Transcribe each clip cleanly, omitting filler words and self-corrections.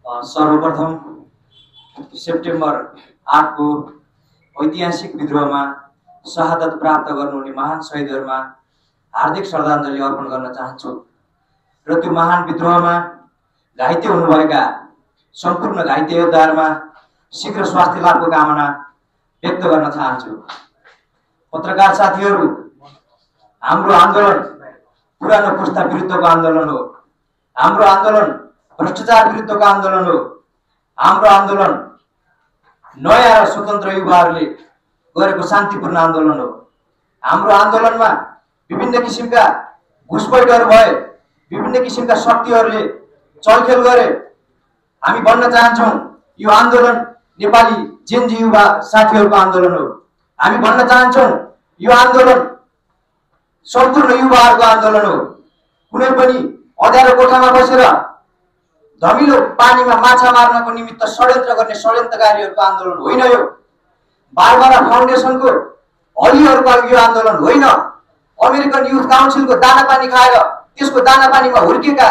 सर्वप्रथम सेप्टेम्बर 8 को ऐतिहासिक विद्रोहमा शहादत प्राप्त गर्नुहुने महान शहीदहरुमा हार्दिक श्रद्धाञ्जली अर्पण गर्न चाहन्छु र त्यो महान विद्रोहमा घाइते हुनुभएका सम्पूर्ण घाइते योद्धाहरुमा शीघ्र स्वास्थ्य लाभको कामना व्यक्त गर्न चाहन्छु। पत्रकार साथीहरु, हाम्रो आन्दोलन पुरानो पुस्ता विरुद्धको आन्दोलन हो। हाम्रो आन्दोलन भ्रष्टाचार विरुद्धको आन्दोलन हो। हाम्रो आन्दोलन नयाँ र स्वतन्त्र युवाहरूले गरेको शान्तिपूर्ण आन्दोलन हो। हाम्रो आन्दोलनमा विभिन्न किसिमका घुसपैठहरू भए, विभिन्न किसिमका शक्तिहरूले चलखेल गरे। हामी भन्न चाहन्छौं यो आन्दोलन नेपाली जेनजी युवा साथीहरूको आन्दोलन हो। हामी भन्न चाहन्छौं यो आन्दोलन सम्पूर्ण युवाहरूको आन्दोलन हो। कुनै पनि अँध्यारो कोठामा बसेर धमिलो पानीमा माछा मार्नको निमित्त षड्यन्त्र गर्ने षड्यन्त्रकारीहरूको आन्दोलन होइन। यो बारबारा फाउन्डेसनको हलिहरूको यो आन्दोलन होइन। अमेरिकन युथ काउन्सिलको दानापानी खाएर त्यसको दानापानीमा हुर्केका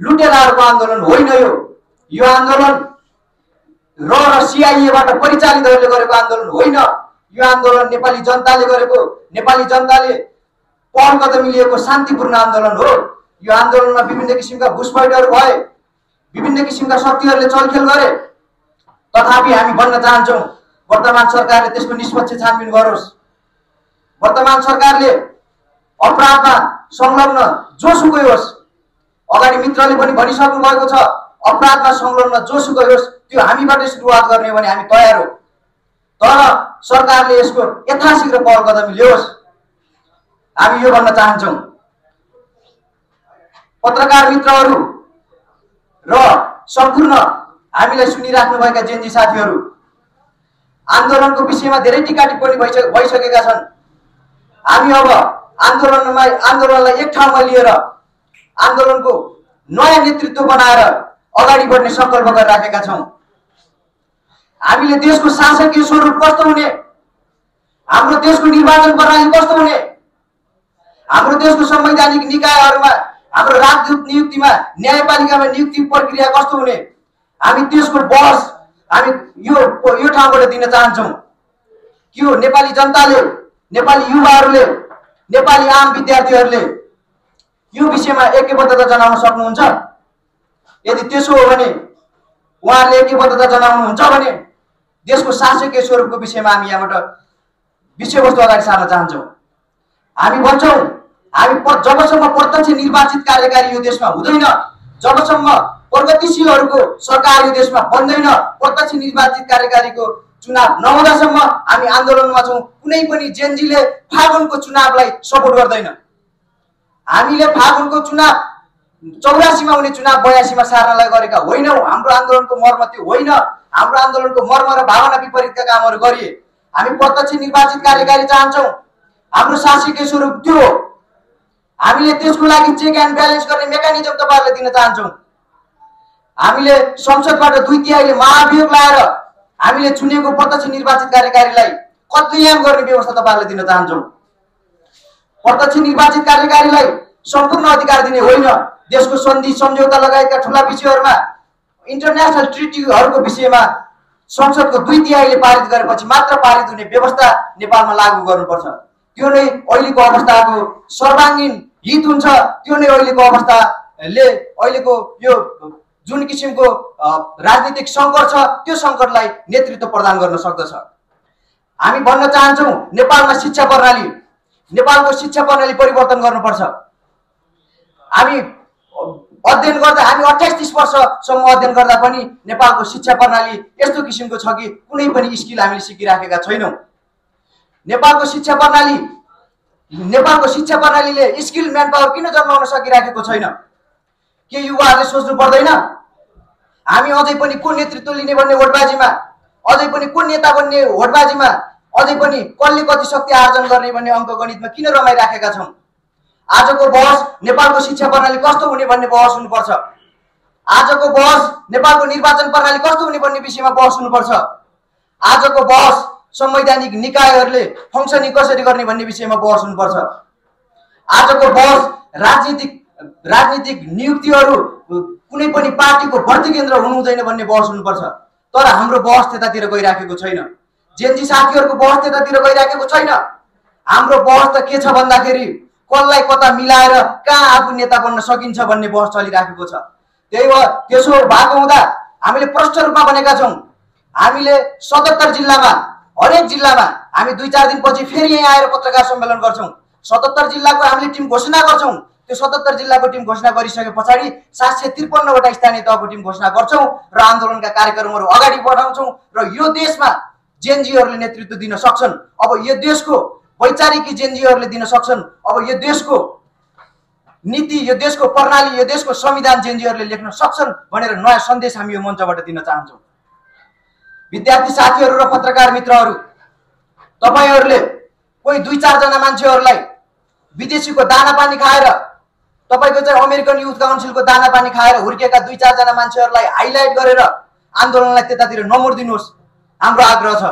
लुटेराहरूको आन्दोलन होइन। यो आन्दोलन र सीआईएबाट परिचालितहरूले गरेको आन्दोलन होइन। यो आन्दोलन नेपाली जनताले गरेको, नेपाली जनताले पहल कदमी लिएको शान्तिपूर्ण आन्दोलन हो। यो आन्दोलनमा विभिन्न किसिमका घुसपैठहरू भए, विभिन्न किसिमका शक्तिहरूले चलखेल गरे। तथापि हामी भन्न चाहन्छौं वर्तमान सरकारले त्यसको निष्पक्ष छानबिन गरोस्। वर्तमान सरकारले अपराधमा संलग्न जोसुकै होस्, अगाडि मित्रले पनि भनिसक्नु भएको छ, अपराधमा संलग्न जोसुकै होस् त्यो हामीबाटै सुरुवात गर्ने भने हामी तयार हो। तर सरकारले यसको यथाशीघ्र पहल कदमी ल्याओस्। हामी यो भन्न चाहन्छौं पत्रकार मित्रहरू र सम्पूर्ण हामीलाई सुनिराख्नुभएका जेनजी साथीहरू, आन्दोलनको विषयमा धेरै टीका टिप्पणी भइसकेका छन्। हामी अब आन्दोलनलाई एक ठाउँमा लिएर आन्दोलनको नयाँ नेतृत्व बनाएर अगाडि बढ्ने संकल्प गरिराखेका छौं। हामीले देशको शासकीय स्वरूप कस्तो हुने, हाम्रो देशको निर्वाचन प्रणाली कस्तो हुने, हाम्रो देशको संवैधानिक निकायहरूमा, हाम्रो राजदूत नियुक्तिमा, न्यायपालिकामा नियुक्ति प्रक्रिया कस्तो हुने, हामी त्यसको बहस हामी यो ठाउँबाट दिन चाहन्छौं। कि हो नेपाली जनताले, नेपाली युवाहरूले, नेपाली आम विद्यार्थीहरूले यो विषयमा ऐक्यबद्धता जनाउन सक्नुहुन्छ? यदि त्यसो हो भने, उहाँहरूले ऐक्यबद्धता जनाउनुहुन्छ भने देशको शासकीय स्वरूपको विषयमा हामी यहाँबाट विषयवस्तु अगाडि सार्न चाहन्छौं। हामी भन्छौं हामी जबसम्म प्रत्यक्ष निर्वाचित कार्यकारी यो देशमा हुँदैन, जबसम्म प्रगतिशीलहरूको सरकार यो देशमा बन्दैन, प्रत्यक्ष निर्वाचित कार्यकारीको चुनाव नहुँदासम्म हामी आन्दोलनमा छौं। कुनै पनि जेनजीले फागुनको चुनावलाई सपोर्ट गर्दैन। हामीले फागुनको चुनाव 84 मा हुने चुनाव 82 मा सार्नलाई गरेका होइनौं। हाम्रो आन्दोलनको मर्म त्यो होइन। हाम्रो आन्दोलनको मर्म र भावना विपरीतका कामहरू गरिए। हामी प्रत्यक्ष निर्वाचित कार्यकारी चाहन्छौं। हाम्रो शासकीय स्वरूप त्यो हो। हामीले त्यसको लागि चेक एन्ड ब्यालेन्स गर्ने मेकानिजम तपाईहरुले दिन चाहन्छौं। हामीले संसदबाट 2/3 महाभियोग लाएर हामीले चुनेको प्रत्यक्ष निर्वाचित कार्यकारीलाई कतल्याम गर्ने व्यवस्था तपाईहरुले दिन चाहन्छौं। प्रत्यक्ष निर्वाचित कार्यकारीलाई सम्पूर्ण अधिकार दिने होइन। देशको सन्धि सम्झौता लगायतका ठूला विषयहरुमा, इन्टरनेशनल ट्रिटीहरुको विषयमा संसदको 2/3 पारित गरेपछि मात्र पारित हुने व्यवस्था नेपालमा लागू गर्नुपर्छ। त्यो नै अहिलेको अवस्थाको सर्वाङ्गीन हित हुन्छ। त्यो नै अहिलेको अवस्थाले अहिलेको यो जुन किसिमको राजनीतिक संकट छ त्यो संकटलाई नेतृत्व प्रदान गर्न सक्दछ। हामी भन्न चाहन्छौं नेपालको शिक्षा प्रणाली परिवर्तन गर्नुपर्छ। हामी अध्ययन गर्दा, हामी 28-30 वर्षसम्म अध्ययन गर्दा पनि नेपालको शिक्षा प्रणाली यस्तो किसिमको छ कि कुनै पनि स्किल हामीले सिकिराखेका छैनौं। नेपालको शिक्षा प्रणालीले स्किल म्यान पावर किन जन्माउन सकिराखेको छैन? के युवाहरूले सोच्नु पर्दैन? हामी अझै पनि को नेतृत्व लिने भन्ने होडबाजीमा, अझै पनि को नेता बन्ने होडबाजीमा, अझै पनि कसले कति शक्ति आर्जन गर्ने भन्ने अङ्कगणितमा किन रमाइराखेका छौं? आजको बहस नेपालको शिक्षा प्रणाली कस्तो हुने भन्ने बहस हुनुपर्छ। आजको बहस नेपालको निर्वाचन प्रणाली कस्तो हुने भन्ने विषयमा बहस हुनुपर्छ। आजको बहस संवैधानिक निकायहरूले फंक्सनिङ कसरी गर्ने भन्ने विषयमा बहस हुनुपर्छ। आजको बहस राजनीतिक नियुक्तिहरू कुनै पनि पार्टीको भर्ती केन्द्र हुनु हुँदैन भन्ने बहस हुनुपर्छ। तर हाम्रो बहस त्यतातिर गइराखेको छैन। जेनजी साथीहरूको बहस त्यतातिर गइराखेको छैन। हाम्रो बहस त के छ भन्दाखेरि कसलाई कता मिलाएर कहाँ आफू नेता बन्न सकिन्छ भन्ने बहस चलिराखेको छ। त्यही भएर त्यसो भएको हुँदा हामीले प्रष्ट रूपमा भनेका छौँ, हामीले 77 जिल्लामा हरेक जिल्लामा हामी 2-4 दिनपछि फेरि यहाँ आएर पत्रकार सम्मेलन गर्छौँ। 77 जिल्लाको हामीले टिम घोषणा गर्छौँ। त्यो 77 जिल्लाको टिम घोषणा गरिसके पछाडि 753 वटा स्थानीय तहको टिम घोषणा गर्छौँ र आन्दोलनका कार्यक्रमहरू अगाडि बढाउँछौँ र यो देशमा जेनजीहरूले नेतृत्व दिन सक्छन्। अब यो देशको वैचारिकी जेनजीहरूले दिन सक्छन्। अब यो देशको नीति, यो देशको प्रणाली, यो देशको संविधान जेनजीहरूले लेख्न सक्छन् भनेर नयाँ सन्देश हामी यो मञ्चबाट दिन चाहन्छौँ। विद्यार्थी साथीहरू र पत्रकार मित्रहरू, तपाईहरूले कोही 2-4 जना मान्छेहरूलाई विदेशीको दाना पानी खाएर, तपाईको चाहिँ अमेरिकन युथ काउन्सिलको दाना पानी खाएर हुर्केका 2-4 जना मान्छेहरूलाई हाइलाइट गरेर आन्दोलनलाई त्यतातिर नमोडिदिनुहोस्, हाम्रो आग्रह छ।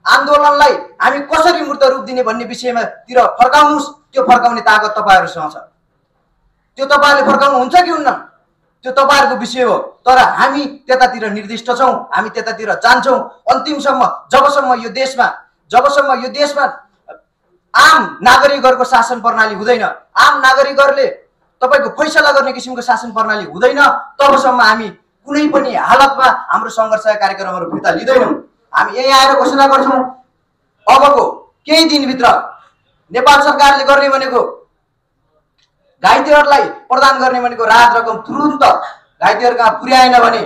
आन्दोलनलाई हामी कसरी मूर्त रूप दिने भन्ने विषयमा तिर फर्काउनुहोस्। त्यो फर्काउने ताकत तपाईहरुसँग छ। त्यो तपाईहरुले फर्काउनु हुन्छ कि हुन्न त्यो तपाईहरुको विषय हो। तर हामी त्यतातिर निर्दिष्ट छौं, हामी त्यतातिर जान्छौं अन्तिमसम्म। जबसम्म यो देशमा आम नागरिकहरूको शासन प्रणाली हुँदैन, आम नागरिकहरूले तपाईको फैसला गर्ने किसिमको शासन प्रणाली हुँदैन, तबसम्म हामी कुनै पनि हालतमा हाम्रो संघर्षका कार्यक्रमहरू फिर्ता लिँदैनौं। हामी यही आएर घोषणा गर्छौं, अबको केही दिनभित्र नेपाल सरकारले गर्ने भनेको घाइतेहरूलाई प्रदान गर्ने भनेको राहत रकम तुरुन्त घाइतेहरूका पुर्याएन भने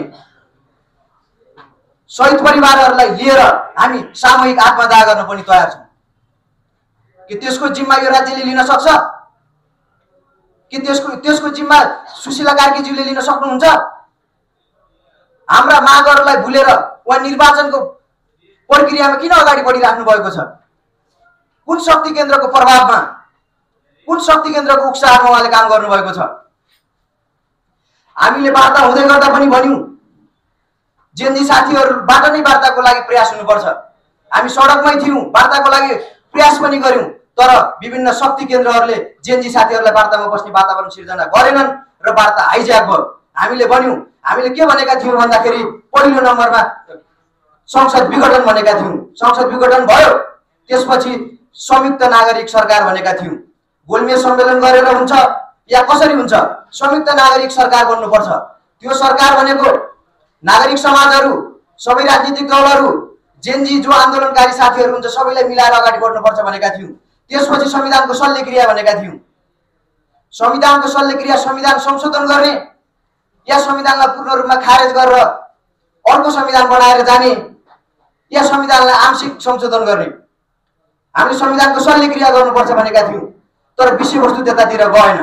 शहीद परिवारहरूलाई लिएर हामी सामूहिक आत्मदाह गर्न पनि तयार छौं। कि त्यसको जिम्मा यो राज्यले लिन सक्छ? कि त्यसको जिम्मा सुशीला कार्कीज्यूले लिन सक्नुहुन्छ? हाम्रा मागहरूलाई भुलेर उहाँ निर्वाचनको प्रक्रियामा किन अगाडि बढिराख्नु भएको छ? कुन शक्ति केन्द्रको प्रभावमा, कुन शक्ति केन्द्रको उक्साहमा उहाँले काम गर्नुभएको छ? हामीले वार्ता हुँदै गर्दा पनि भन्यौं, जेनजी साथीहरुबाट नै वार्ताको लागि प्रयास हुनुपर्छ। हामी सडकमै थियौं, वार्ताको लागि प्रयास पनि गर्यौं, तर विभिन्न शक्ति केन्द्रहरूले जेनजी साथीहरुलाई वार्तामा बस्ने वातावरण सिर्जना गरेनन् र वार्ता हाइज्याक भयो। हामीले भन्यौं, हामीले के भनेका थियौं भन्दाखेरि पहिलो नम्बरमा संसद विघटन भनेका थियौं। संसद विघटन भयो, त्यसपछि संयुक्त नागरिक सरकार भनेका थियौं। गोलमेज सम्मेलन गरेर हुन्छ या कसरी हुन्छ? संयुक्त नागरिक सरकार बन्नुपर्छ। त्यो सरकार भनेको नागरिक समाजहरू, सबै राजनीतिक दलहरू, जेनजी जो आन्दोलनकारी साथीहरू हुन्छ सबैलाई मिलाएर अगाडि बढ्नुपर्छ भनेका थियौं। त्यसपछि संविधानको शल्यक्रिया भनेका थियौं। संविधानको शल्यक्रिया संविधान संशोधन गर्ने या संविधानलाई पूर्ण रूपमा खारेज गरेर अर्को संविधान बनाएर जाने या संविधानलाई आंशिक संशोधन गर्ने। हामीले संविधानको शल्यक्रिया गर्नुपर्छ भनेका थियौं, तर विषयवस्तु त्यतातिर गएन।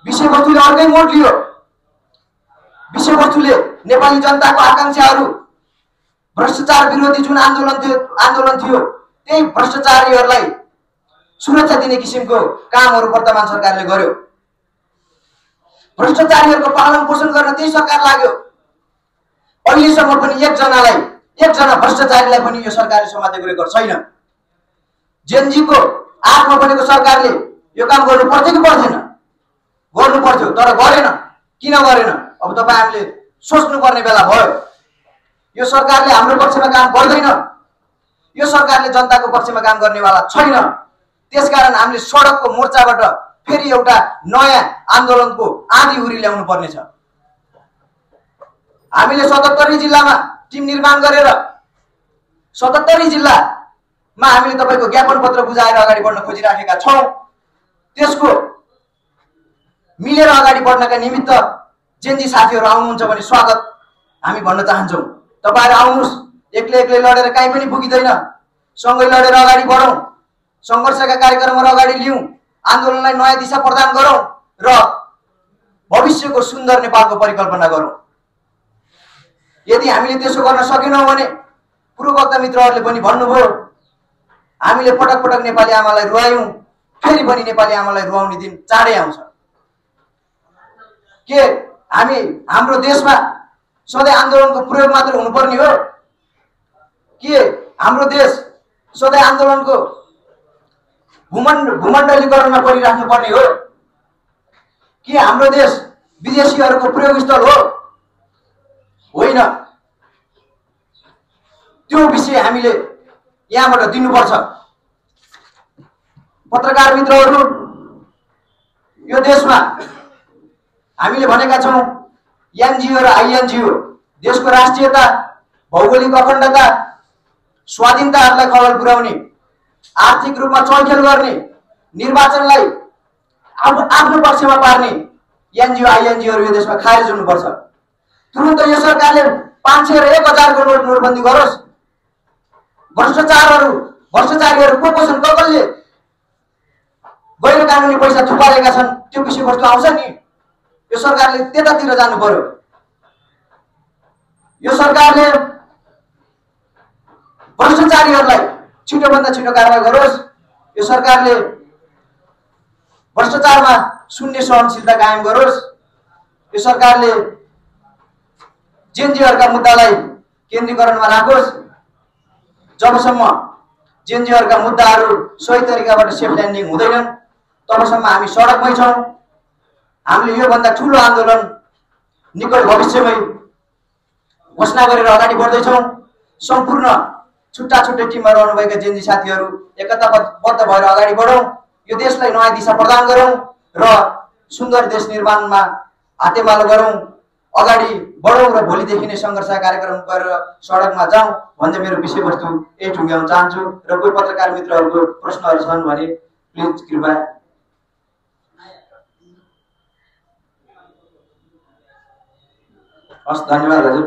विषयवस्तुले अर्कै मोड लियो। विषयवस्तुले नेपाली जनताको आकांक्षाहरू, भ्रष्टाचार विरोधी जुन आन्दोलन थियो त्यही भ्रष्टाचारीहरूलाई सुरक्षा दिने किसिमको कामहरू वर्तमान सरकारले गर्यो। भ्रष्टाचारीहरूको पालन पोषण गर्न त्यही सरकार लाग्यो। अहिलेसम्म पनि एकजना भ्रष्टाचारीलाई पनि यो सरकारले समातेको रेकर्ड छैन। जेनजीको आत्मा बनेको सरकारले यो काम गर्नु पर्थ्यो कि पर्दैन? गर्नु पर्थ्यो, तर गरेन। किन गरेन? अब तपाईँ हामीले सोच्नुपर्ने बेला भयो। यो सरकारले हाम्रो पक्षमा काम गर्दैन, यो सरकारले जनताको पक्षमा काम गर्नेवाला छैन। त्यसकारण हामीले सडकको मोर्चाबाट फेरि एउटा नयाँ आन्दोलनको आँधीहुरी ल्याउनु पर्नेछ। हामीले 77 जिल्लामा टिम निर्माण गरेर 77 जिल्लामा हामीले तपाईको ज्ञापन पत्र बुझाएर अगाडि बढ्न खोजिराखेका छौं। त्यसको मिलेर अगाडि बढ्नका निमित्त जेनजी साथीहरू आउनुहुन्छ भने स्वागत हामी भन्न चाहन्छौं। तपाईहरु आउनुस्, एक्लै लडेर कहीँ पनि पुगिदैन। सँगै लडेर अगाडि बढौं, संघर्षका कार्यक्रमहरू अगाडि लियौं, आन्दोलनलाई नयाँ दिशा प्रदान गरौं र भविष्यको सुन्दर नेपालको परिकल्पना गरौं। यदि हामीले त्यसो गर्न सकेनौं भने पूर्ववक्ता मित्रहरूले पनि भन्नुभयो, हामीले पटक पटक नेपाली आमालाई रुवायौं, फेरि पनि नेपाली आमालाई रुवाउने दिन चाँडै आउँछ। के हाम्रो देशमा सधैँ आन्दोलनको प्रयोग मात्र हुनुपर्ने हो? के हाम्रो देश सधैँ आन्दोलनको भूमण्डलीकरणमा परिराख्नु पर्ने हो? के हाम्रो देश विदेशीहरूको प्रयोगस्थल हो होइन, त्यो विषय हामीले यहाँबाट दिनुपर्छ। पत्रकार मित्रहरू, यो देशमा हामीले भनेका छौँ एनजिओ र आइएनजिओ देशको राष्ट्रियता, भौगोलिक अखण्डता, स्वाधीनताहरूलाई खलल पुर्याउने, आर्थिक रूपमा चलखेल गर्ने, निर्वाचनलाई आफ्नो पक्षमा पार्ने एनजिओ आइएनजिओहरू यो देशमा खारेज हुनुपर्छ। तुरुन्त यो सरकारले 500 र 1000 को नोटबन्दी गरोस्। भ्रष्टाचारीहरू को छन्, कसले गैर कानुनी पैसा थुपारेका छन्, त्यो विषयवस्तु आउँछ नि। यो सरकारले त्यतातिर जानु पर्यो। यो सरकारले भ्रष्टाचारीहरूलाई छिटोभन्दा छिटो कारबाही गरोस्। यो सरकारले भ्रष्टाचारमा शून्य सहनशीलता कायम गरोस्। यो सरकारले जेनजीहरूका मुद्दालाई केन्द्रीकरणमा राखोस्। जबसम्म जेनजीहरूका मुद्दाहरू सही तरिकाबाट सेफ ल्यान्डिङ हुँदैनन् तबसम्म हामी सडकमै छौँ। हामीले योभन्दा ठुलो आन्दोलन निकट भविष्यमै घोषणा गरेर अगाडि बढ्दैछौँ। सम्पूर्ण छुट्टा छुट्टै टिममा रहनुभएका जेनजी साथीहरू एकताबद्ध भएर अगाडि बढौँ। यो देशलाई नयाँ दिशा प्रदान गरौँ र सुन्दर देश निर्माणमा हातेमालो गरौँ, अगाडि बढौँ र भोलिदेखि नै सङ्घर्ष कार्यक्रम गरेर सडकमा जाउँ भन्दै मेरो विषयवस्तु यही टुङ्ग्याउन चाहन्छु। र कोही पत्रकार मित्रहरूको प्रश्नहरू छन् भने प्लिज कृपया। हस्, धन्यवाद हजुर।